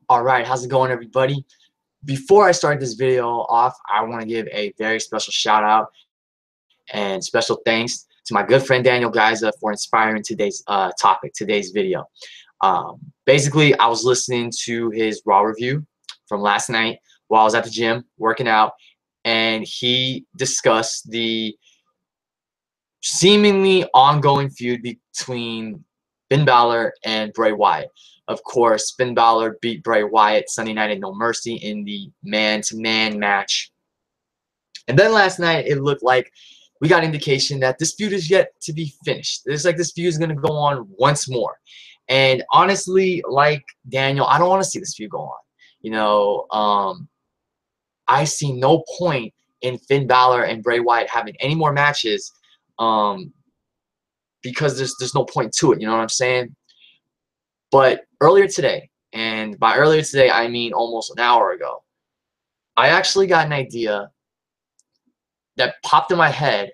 Alright, how's it going, everybody? Before I start this video off, I want to give a very special shout out and special thanks to my good friend Daniel Geiza for inspiring today's today's video. Basically, I was listening to his Raw review from last night while I was at the gym working out, and he discussed the seemingly ongoing feud between Finn Bálor and Bray Wyatt. Of course, Finn Bálor beat Bray Wyatt Sunday night at No Mercy in the man-to-man match. And then last night, it looked like we got indication that this feud is yet to be finished. It's like this feud is going to go on once more. And honestly, like Daniel, I don't want to see this feud go on. You know, I see no point in Finn Bálor and Bray Wyatt having any more matches because there's no point to it. You know what I'm saying? But earlier today, and by earlier today, I mean almost an hour ago, I actually got an idea that popped in my head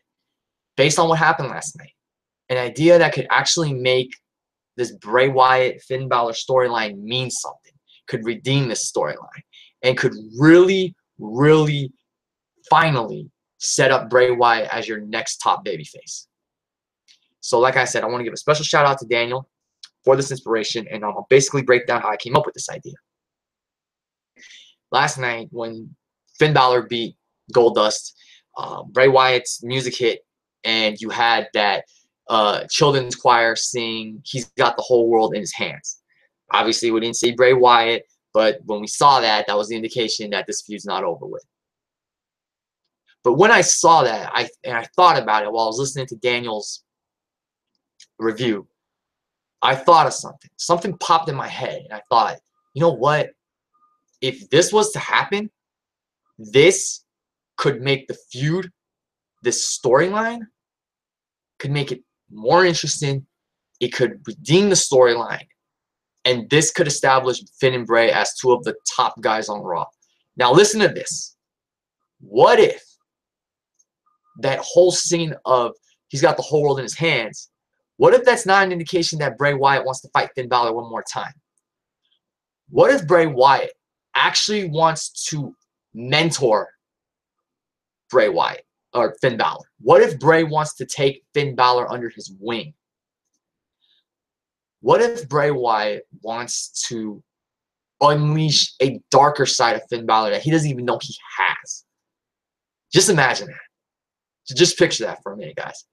based on what happened last night. An idea that could actually make this Bray Wyatt Finn Bálor storyline mean something, could redeem this storyline, and could really, really finally set up Bray Wyatt as your next top babyface. So like I said, I want to give a special shout out to Daniel for this inspiration, and I'll basically break down how I came up with this idea. Last night, when Finn Bálor beat Goldust, Bray Wyatt's music hit, and you had that children's choir sing "He's Got the Whole World in His Hands." Obviously, we didn't see Bray Wyatt, but when we saw that, that was the indication that this feud's not over with. But when I saw that, I thought about it while I was listening to Daniel's review, I thought of something. Something popped in my head, and I thought, you know what? If this was to happen, this could make the feud, this storyline, could make it more interesting. It could redeem the storyline, and this could establish Finn and Bray as two of the top guys on Raw. Now listen to this. What if that whole scene of "He's got the whole world in his hands," what if that's not an indication that Bray Wyatt wants to fight Finn Bálor one more time? What if Bray Wyatt actually wants to mentor Bray Wyatt or Finn Bálor? What if Bray wants to take Finn Bálor under his wing? What if Bray Wyatt wants to unleash a darker side of Finn Bálor that he doesn't even know he has? Just imagine that. Just picture that for a minute, guys.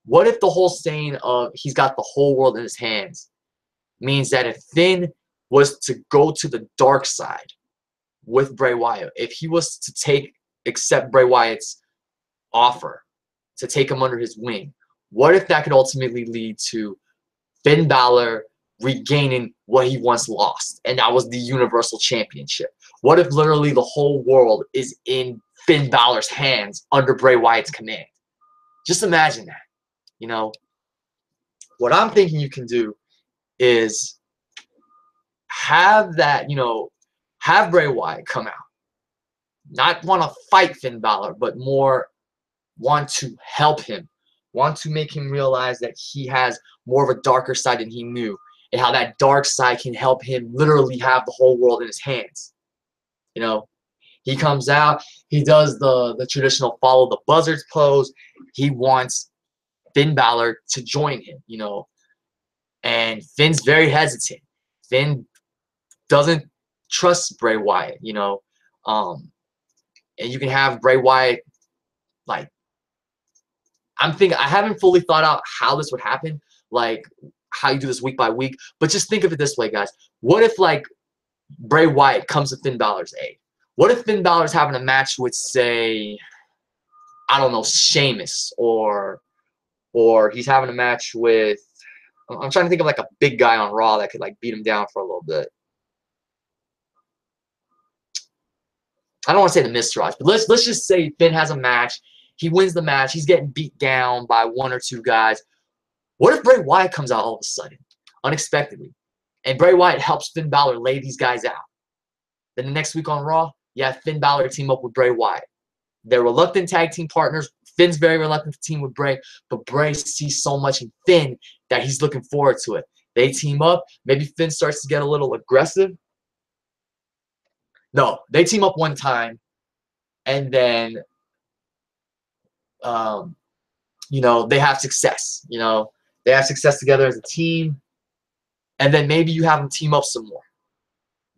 What if the whole saying of "he's got the whole world in his hands" means that if Finn was to go to the dark side with Bray Wyatt, if he was to accept Bray Wyatt's offer to take him under his wing, what if that could ultimately lead to Finn Bálor regaining what he once lost, and that was the Universal Championship? What if literally the whole world is in Finn Bálor's hands under Bray Wyatt's command? Just imagine that. You know, what I'm thinking you can do is have that, have Bray Wyatt come out. Not want to fight Finn Bálor, but more want to help him. Want to make him realize that he has more of a darker side than he knew, and how that dark side can help him literally have the whole world in his hands. You know, he comes out, he does the traditional follow the buzzards pose. He wants Finn Bálor to join him, and Finn's very hesitant. Finn doesn't trust Bray Wyatt, and you can have Bray Wyatt, like, I haven't fully thought out how this would happen, like how you do this week by week, but just think of it this way, guys. What if, like, Bray Wyatt comes to Finn Bálor's aid? What if Finn Bálor's having a match with, say, I don't know, Sheamus, or he's having a match with, I'm trying to think of like a big guy on Raw that could like beat him down for a little bit. I don't want to say the Miztourage, but let's just say Finn has a match. He wins the match. He's getting beat down by one or two guys. What if Bray Wyatt comes out all of a sudden, unexpectedly, and Bray Wyatt helps Finn Bálor lay these guys out? Then the next week on Raw, you have Finn Bálor team up with Bray Wyatt. They're reluctant tag team partners. Finn's very reluctant to team with Bray, but Bray sees so much in Finn that he's looking forward to it. They team up. Maybe Finn starts to get a little aggressive, No, they team up one time, and then you know, they have success. You know, they have success together as a team, and then maybe you have them team up some more.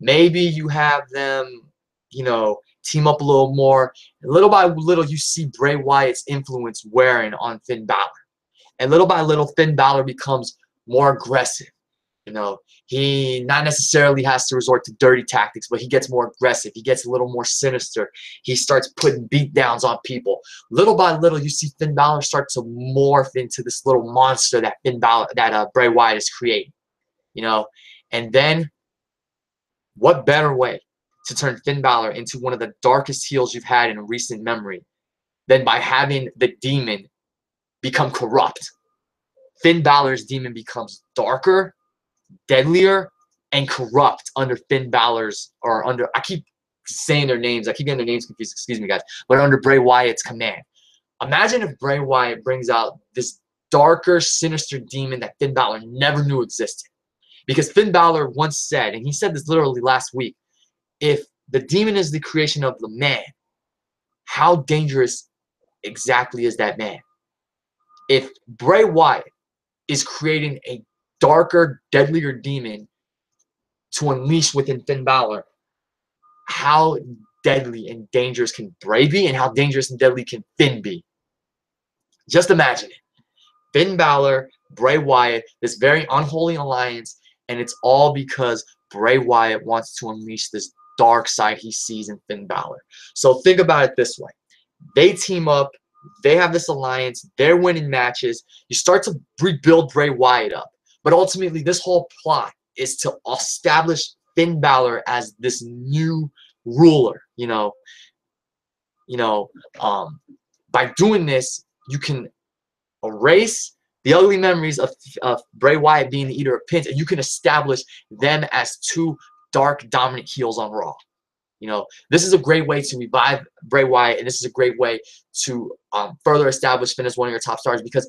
Maybe you have them, you know, team up a little more. And little by little, you see Bray Wyatt's influence wearing on Finn Balor. And little by little, Finn Balor becomes more aggressive. You know, he not necessarily has to resort to dirty tactics, but he gets more aggressive. He gets a little more sinister. He starts putting beatdowns on people. Little by little, you see Finn Balor start to morph into this little monster that Bray Wyatt is creating. You know, and then what better way to turn Finn Balor into one of the darkest heels you've had in recent memory than by having the demon become corrupt? Finn Balor's demon becomes darker, deadlier, and corrupt under Finn Balor's, or under, I keep saying their names, I keep getting their names confused, excuse me guys, but under Bray Wyatt's command. Imagine if Bray Wyatt brings out this darker, sinister demon that Finn Balor never knew existed. Because Finn Balor once said, and he said this literally last week, if the demon is the creation of the man, how dangerous exactly is that man? If Bray Wyatt is creating a darker, deadlier demon to unleash within Finn Balor, how deadly and dangerous can Bray be, and how dangerous and deadly can Finn be? Just imagine it. Finn Balor, Bray Wyatt, this very unholy alliance, and it's all because Bray Wyatt wants to unleash this dark side he sees in Finn Balor. So think about it this way. They team up. They have this alliance. They're winning matches. You start to rebuild Bray Wyatt up. But ultimately, this whole plot is to establish Finn Balor as this new ruler. By doing this, you can erase the ugly memories of Bray Wyatt being the eater of pins, and you can establish them as two dark, dominant heels on Raw. You know, this is a great way to revive Bray Wyatt, and this is a great way to further establish Finn as one of your top stars, because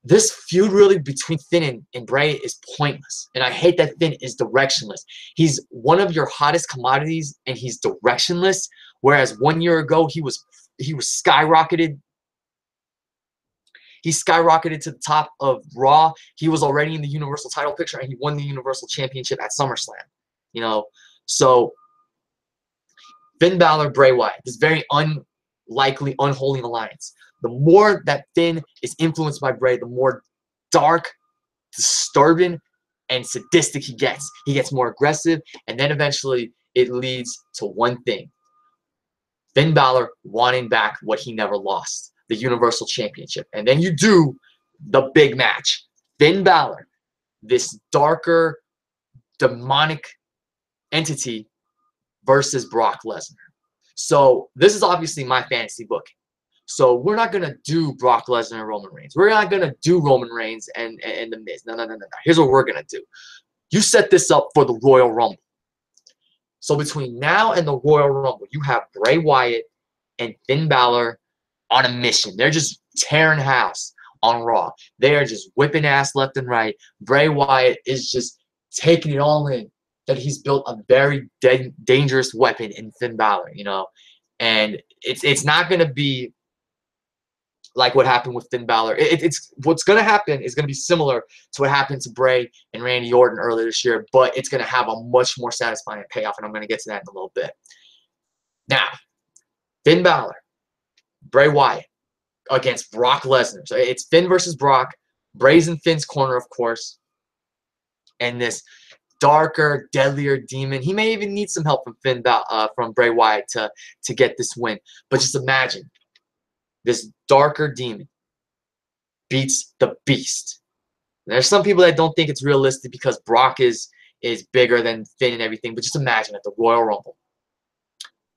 this feud really between Finn and Bray is pointless. And I hate that Finn is directionless. He's one of your hottest commodities, and he's directionless, whereas 1 year ago he was skyrocketed. He skyrocketed to the top of Raw. He was already in the Universal title picture, and he won the Universal Championship at SummerSlam. You know, so Finn Balor, Bray Wyatt, this very unlikely, unholy alliance. The more that Finn is influenced by Bray, the more dark, disturbing, and sadistic he gets. He gets more aggressive, and then eventually it leads to one thing. Finn Balor wanting back what he never lost, the Universal Championship. And then you do the big match. Finn Balor, this darker, demonic entity, versus Brock Lesnar. So this is obviously my fantasy booking. So we're not going to do Brock Lesnar and Roman Reigns. We're not going to do Roman Reigns and The Miz. No. Here's what we're going to do. You set this up for the Royal Rumble. So between now and the Royal Rumble, you have Bray Wyatt and Finn Balor on a mission. They're just tearing house on Raw. They are just whipping ass left and right. Bray Wyatt is just taking it all in, that he's built a very dangerous weapon in Finn Balor, you know. And it's not going to be like what happened with Finn Balor. It's what's going to happen is going to be similar to what happened to Bray and Randy Orton earlier this year, but it's going to have a much more satisfying payoff, and I'm going to get to that in a little bit. Now, Finn Balor, Bray Wyatt against Brock Lesnar. So it's Finn versus Brock. Bray's in Finn's corner, of course. And this darker, deadlier demon. He may even need some help from Bray Wyatt to get this win. But just imagine this darker demon beats the Beast. And there's some people that don't think it's realistic because Brock is bigger than Finn and everything. But just imagine at the Royal Rumble,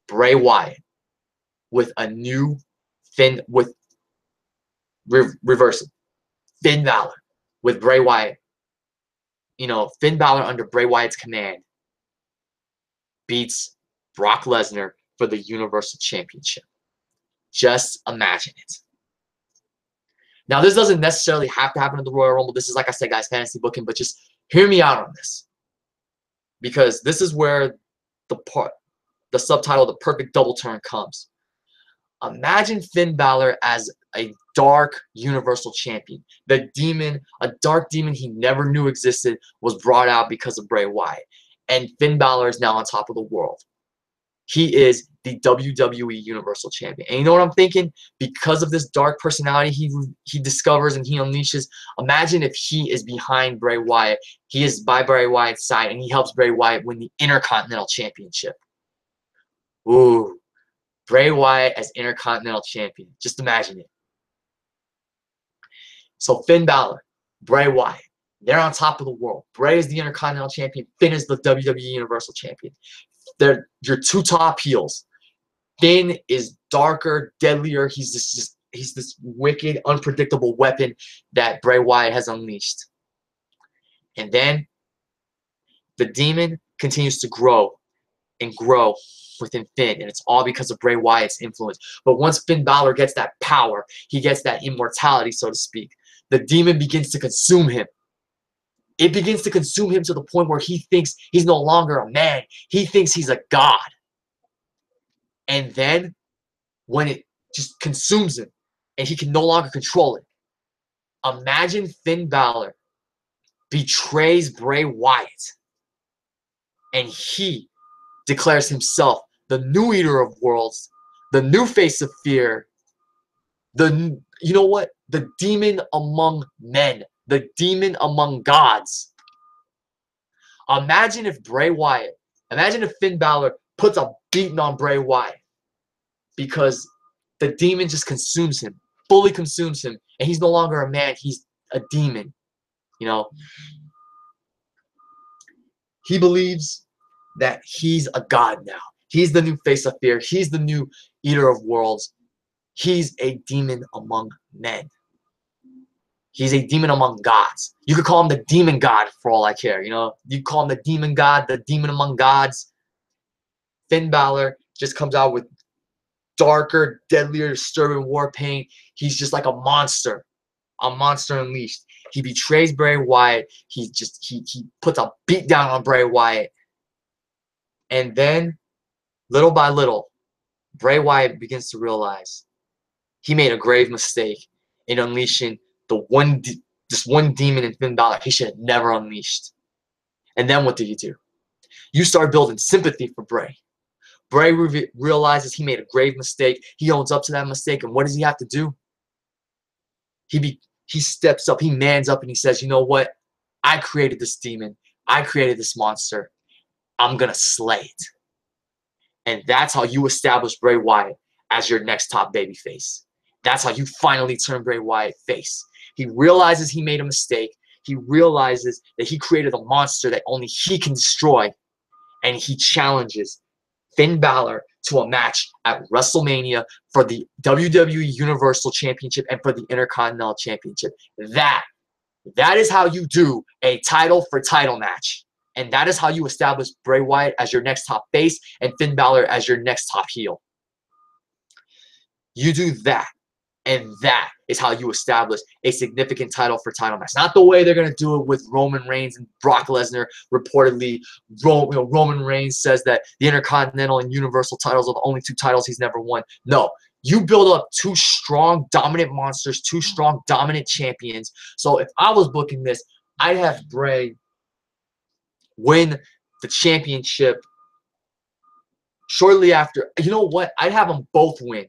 Bray Wyatt with a new Finn, with reverse it. Finn Balor with Bray Wyatt. You know, Finn Balor under Bray Wyatt's command beats Brock Lesnar for the Universal Championship. Just imagine it. Now, this doesn't necessarily have to happen in the Royal Rumble. This is, like I said, guys, fantasy booking, but just hear me out on this. Because this is where the part, the subtitle, The Perfect Double Turn, comes. Imagine Finn Balor as a dark Universal Champion. The demon, a dark demon he never knew existed, was brought out because of Bray Wyatt. And Finn Balor is now on top of the world. He is the WWE Universal Champion. And you know what I'm thinking? Because of this dark personality he discovers and he unleashes, imagine if he is behind Bray Wyatt. He is by Bray Wyatt's side, and he helps Bray Wyatt win the Intercontinental Championship. Ooh. Bray Wyatt as Intercontinental Champion. Just imagine it. So Finn Balor, Bray Wyatt, they're on top of the world. Bray is the Intercontinental Champion. Finn is the WWE Universal Champion. They're your two top heels. Finn is darker, deadlier. He's this wicked, unpredictable weapon that Bray Wyatt has unleashed. And then the demon continues to grow and grow within Finn, and it's all because of Bray Wyatt's influence. But once Finn Balor gets that power, he gets that immortality, so to speak, the demon begins to consume him. It begins to consume him to the point where he thinks he's no longer a man. He thinks he's a god. And then when it just consumes him and he can no longer control it, imagine Finn Balor betrays Bray Wyatt and he declares himself the new eater of worlds, the new face of fear, you know what? The demon among men, the demon among gods. Imagine if Finn Balor puts a beating on Bray Wyatt because the demon just consumes him, fully consumes him, and he's no longer a man, he's a demon. You know, he believes that he's a god now. He's the new face of fear. He's the new eater of worlds. He's a demon among men. He's a demon among gods. You could call him the demon god for all I care. You know, you call him the demon god, the demon among gods. Finn Balor just comes out with darker, deadlier, disturbing war paint. He's just like a monster unleashed. He betrays Bray Wyatt. He puts a beat down on Bray Wyatt. And then, little by little, Bray Wyatt begins to realize he made a grave mistake in unleashing this one demon in Finn Balor he should have never unleashed. And then what do? You start building sympathy for Bray. Bray realizes he made a grave mistake. He owns up to that mistake, and what does he have to do? He steps up, he mans up, and he says, you know what? I created this demon. I created this monster. I'm going to slay it. And that's how you establish Bray Wyatt as your next top babyface. That's how you finally turn Bray Wyatt face. He realizes he made a mistake. He realizes that he created a monster that only he can destroy. And he challenges Finn Balor to a match at WrestleMania for the WWE Universal Championship and for the Intercontinental Championship. That is how you do a title for title match. And that is how you establish Bray Wyatt as your next top face and Finn Balor as your next top heel. You do that. And that is how you establish a significant title for title match. Not the way they're going to do it with Roman Reigns and Brock Lesnar. Reportedly, Roman Reigns says that the Intercontinental and Universal titles are the only two titles he's never won. No. You build up two strong, dominant monsters, two strong, dominant champions. So if I was booking this, I'd have Bray win the championship shortly after. You know what? I'd have them both win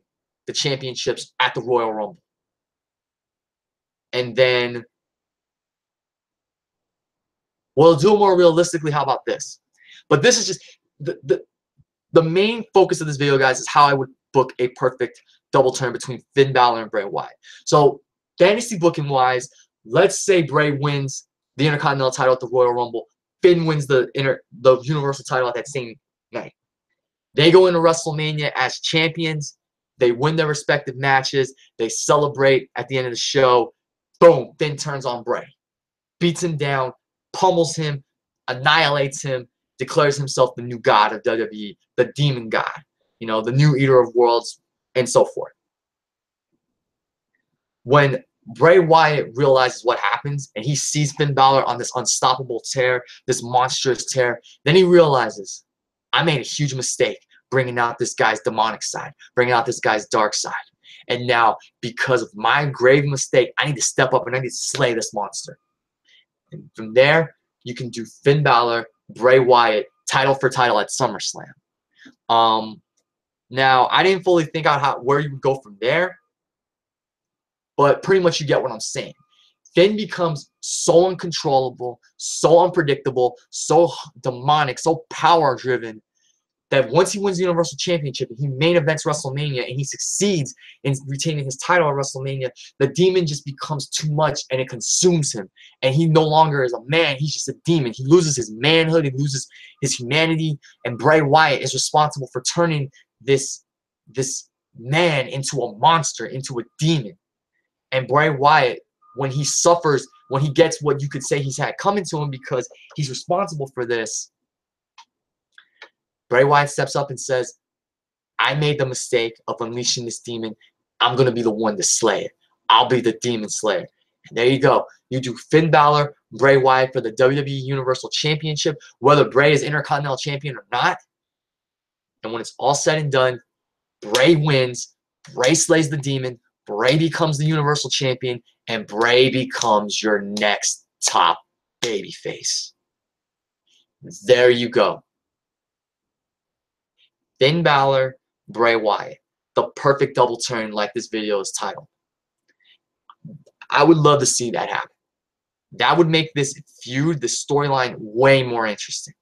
the championships at the Royal Rumble. And then we'll do it more realistically. How about this? But this is just the main focus of this video, guys, is how I would book a perfect double turn between Finn Balor and Bray Wyatt. So fantasy booking wise, let's say Bray wins the Intercontinental title at the Royal Rumble. Finn wins the Universal title at that same night. They go into WrestleMania as champions. They win their respective matches. They celebrate at the end of the show. Boom, Finn turns on Bray. Beats him down, pummels him, annihilates him, declares himself the new god of WWE, the demon god, you know, the new eater of worlds, and so forth. When Bray Wyatt realizes what happens and he sees Finn Balor on this unstoppable tear, this monstrous tear, then he realizes, I made a huge mistake. bringing out this guy's demonic side, bringing out this guy's dark side. And now, because of my grave mistake, I need to step up and I need to slay this monster. And from there, you can do Finn Balor, Bray Wyatt, title for title at SummerSlam. Now, I didn't fully think out where you would go from there, but pretty much you get what I'm saying. Finn becomes so uncontrollable, so unpredictable, so demonic, so power-driven, that once he wins the Universal Championship and he main events WrestleMania and he succeeds in retaining his title at WrestleMania, the demon just becomes too much and it consumes him. And he no longer is a man, he's just a demon. He loses his manhood, he loses his humanity, and Bray Wyatt is responsible for turning this man into a monster, into a demon. And Bray Wyatt, when he suffers, when he gets what you could say he's had coming to him because he's responsible for this, Bray Wyatt steps up and says, I made the mistake of unleashing this demon. I'm going to be the one to slay it. I'll be the demon slayer. And there you go. You do Finn Balor, Bray Wyatt for the WWE Universal Championship, whether Bray is Intercontinental Champion or not. And when it's all said and done, Bray wins, Bray slays the demon, Bray becomes the Universal Champion, and Bray becomes your next top babyface. There you go. Finn Balor, Bray Wyatt. The perfect double turn like this video is titled. I would love to see that happen. That would make this feud, this storyline, way more interesting.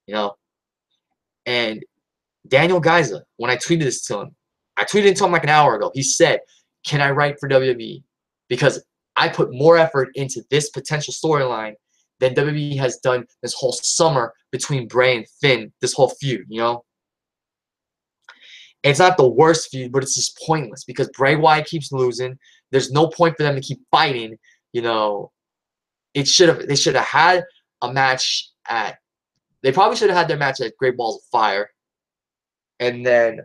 You know? And Daniel Garza, when I tweeted this to him, I tweeted it to him like an hour ago. He said, can I write for WWE? Because I put more effort into this potential storyline than WWE has done this whole summer between Bray and Finn, this whole feud, you know? It's not the worst feud, but it's just pointless because Bray Wyatt keeps losing. There's no point for them to keep fighting. You know, they should have had a match at. They probably should have had their match at Great Balls of Fire, and then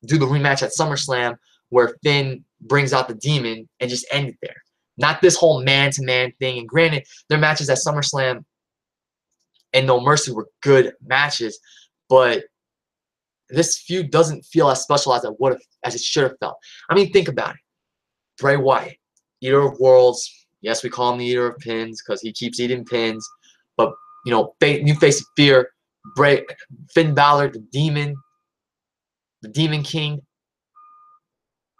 do the rematch at SummerSlam where Finn brings out the demon and just end it there. Not this whole man-to-man thing. And granted, their matches at SummerSlam and No Mercy were good matches, but this feud doesn't feel as special as it should have felt. I mean, think about it. Bray Wyatt, Eater of Worlds. Yes, we call him the Eater of Pins because he keeps eating pins. But, you know, new face of fear. Finn Balor, the Demon King.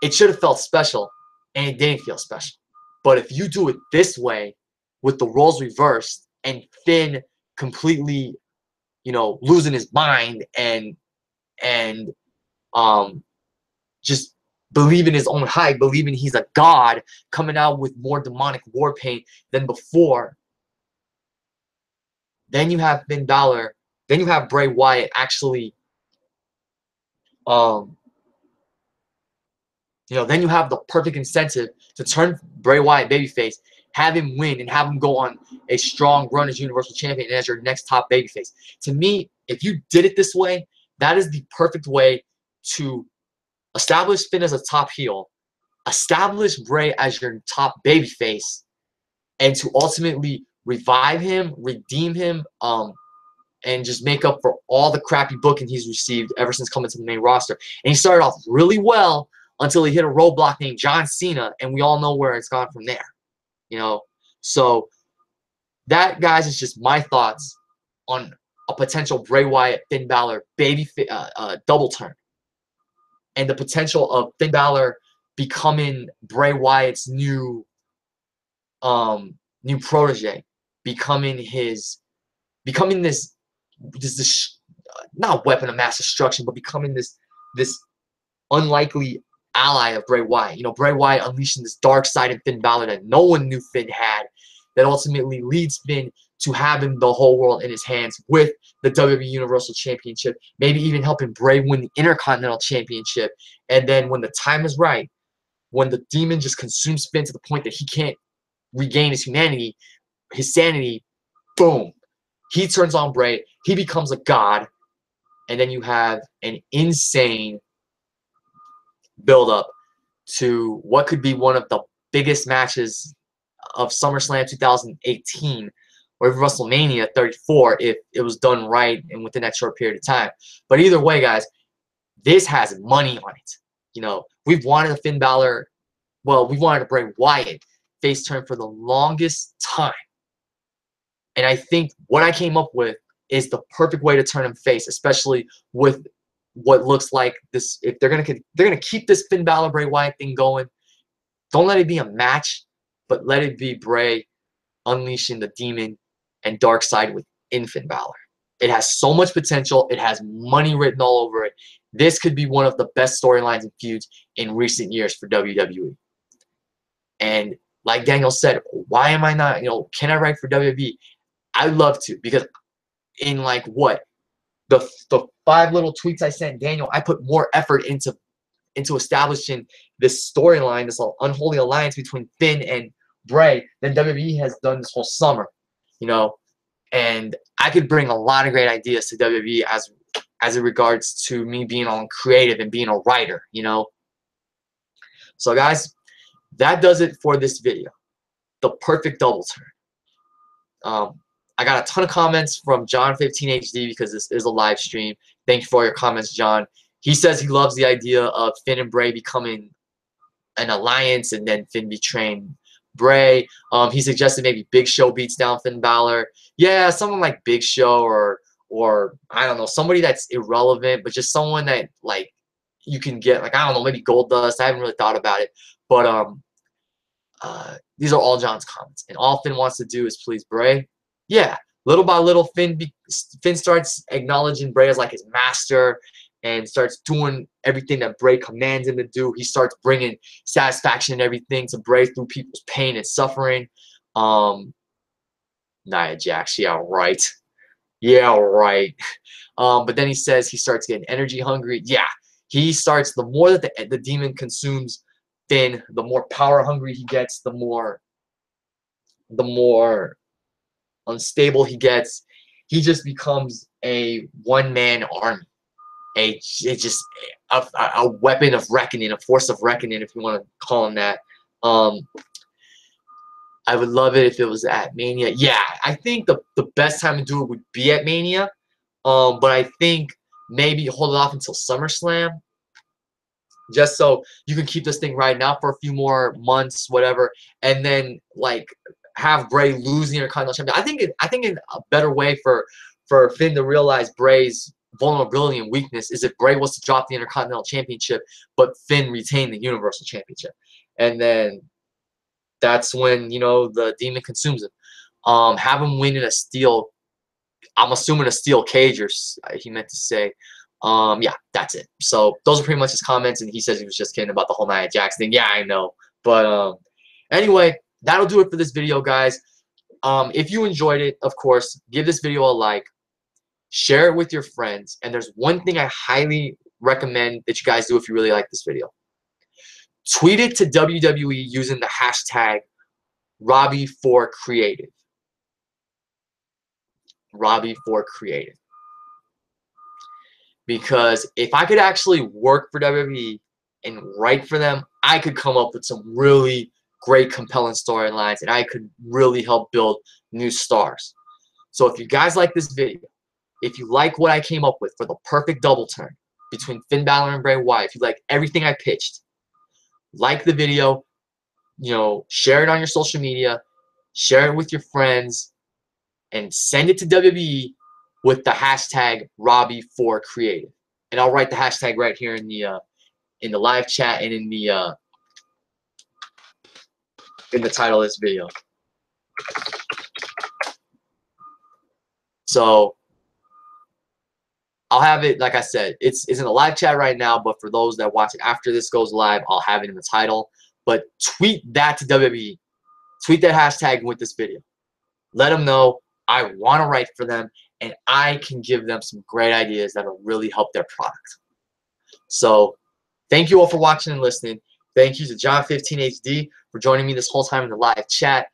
It should have felt special, and it didn't feel special. But if you do it this way, with the roles reversed, and Finn completely, you know, losing his mind and just believing his own hype, believing he's a god, coming out with more demonic war paint than before. Then you have Finn Balor, then you have Bray Wyatt actually, you know, then you have the perfect incentive to turn Bray Wyatt babyface, have him win, and have him go on a strong run as Universal Champion and as your next top babyface. To me, if you did it this way, that is the perfect way to establish Finn as a top heel, establish Bray as your top babyface, and to ultimately revive him, redeem him, and just make up for all the crappy booking he's received ever since coming to the main roster. And he started off really well until he hit a roadblock named John Cena, and we all know where it's gone from there. You know, so that, guys, is just my thoughts on a potential Bray Wyatt Finn Balor double turn, and the potential of Finn Balor becoming Bray Wyatt's new protege, becoming this not weapon of mass destruction, but becoming this unlikely ally of Bray Wyatt. You know, Bray Wyatt unleashing this dark side in Finn Balor that no one knew Finn had, that ultimately leads Finn to having the whole world in his hands with the WWE Universal Championship, maybe even helping Bray win the Intercontinental Championship. And then when the time is right, when the demon just consumes Finn to the point that he can't regain his humanity, his sanity, boom, he turns on Bray, he becomes a god, and then you have an insane build-up to what could be one of the biggest matches of SummerSlam 2018 or even WrestleMania 34 if it was done right and within that short period of time. But either way, guys, this has money on it. You know, we've wanted a Finn Balor, well, we wanted a Bray Wyatt face turn for the longest time. And I think what I came up with is the perfect way to turn him face, especially with what looks like this. If they're gonna keep this Finn Balor Bray Wyatt thing going, don't let it be a match, but let it be Bray unleashing the demon and dark side within Finn Balor. It has so much potential. It has money written all over it. This could be one of the best storylines and feuds in recent years for WWE. And like Daniel said, why am I not, you know, can I write for WWE? I'd love to, because in like what? The 5 little tweets I sent Daniel, I put more effort into establishing this storyline, this unholy alliance between Finn and Bray than WWE has done this whole summer, you know. And I could bring a lot of great ideas to WWE as it regards to me being on creative and being a writer, you know. So guys, that does it for this video. The perfect double turn. I got a ton of comments from John15HD because this is a live stream. Thank you for all your comments, John. He says he loves the idea of Finn and Bray becoming an alliance and then Finn betraying Bray. He suggested maybe Big Show beats down Finn Balor. Yeah, someone like Big Show or I don't know, somebody that's irrelevant, but just someone that like you can get, like, I don't know, maybe Goldust. I haven't really thought about it, but these are all John's comments, and all Finn wants to do is please Bray. Yeah, little by little, Finn starts acknowledging Bray as like his master and starts doing everything that Bray commands him to do. He starts bringing satisfaction and everything to Bray through people's pain and suffering. Nia Jax, yeah, right. Yeah, right. But then he says he starts getting energy hungry. Yeah, he starts, the more that the demon consumes Finn, the more power hungry he gets, the more unstable he gets. He just becomes a one-man army, a weapon of reckoning, a force of reckoning, if you want to call him that. I would love it if it was at Mania. Yeah, I think the best time to do it would be at Mania, but I think maybe hold it off until SummerSlam, just so you can keep this thing riding out for a few more months, whatever, and then like have Bray lose the Intercontinental Championship. I think a better way for Finn to realize Bray's vulnerability and weakness is if Bray was to drop the Intercontinental Championship, but Finn retained the Universal Championship, and then that's when, you know, the demon consumes him. Have him win in a steel, I'm assuming a steel cage, or he meant to say. Yeah, that's it. So those are pretty much his comments, and he says he was just kidding about the whole Nia Jax thing. Yeah, I know. But anyway, that'll do it for this video, guys. If you enjoyed it, of course, give this video a like, share it with your friends, and there's one thing I highly recommend that you guys do if you really like this video. Tweet it to WWE using the hashtag Robbie4Creative. Robbie4Creative. Because if I could actually work for WWE and write for them, I could come up with some really great, compelling storylines, and I could really help build new stars. So if you guys like this video, if you like what I came up with for the perfect double turn between Finn Balor and Bray Wyatt, if you like everything I pitched, like the video, you know, share it on your social media, share it with your friends, and send it to WWE with the hashtag Robbie4Creative. And I'll write the hashtag right here in the live chat and in the title of this video. So I'll have it, like I said, it's in the live chat right now, but for those that watch it after this goes live, I'll have it in the title. But tweet that to WWE. Tweet that hashtag with this video. Let them know I want to write for them, and I can give them some great ideas that will really help their product. So thank you all for watching and listening. Thank you to John15HD for joining me this whole time in the live chat.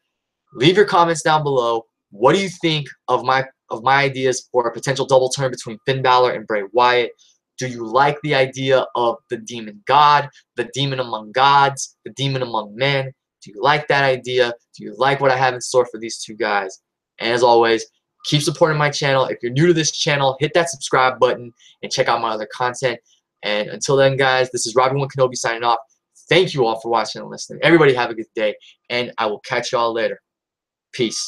Leave your comments down below. What do you think of my ideas for a potential double turn between Finn Balor and Bray Wyatt? Do you like the idea of the demon god, the demon among gods, the demon among men? Do you like that idea? Do you like what I have in store for these two guys? And as always, keep supporting my channel. If you're new to this channel, hit that subscribe button and check out my other content. And until then, guys, this is Robbie One Kenobi signing off. Thank you all for watching and listening. Everybody have a good day, and I will catch y'all later. Peace.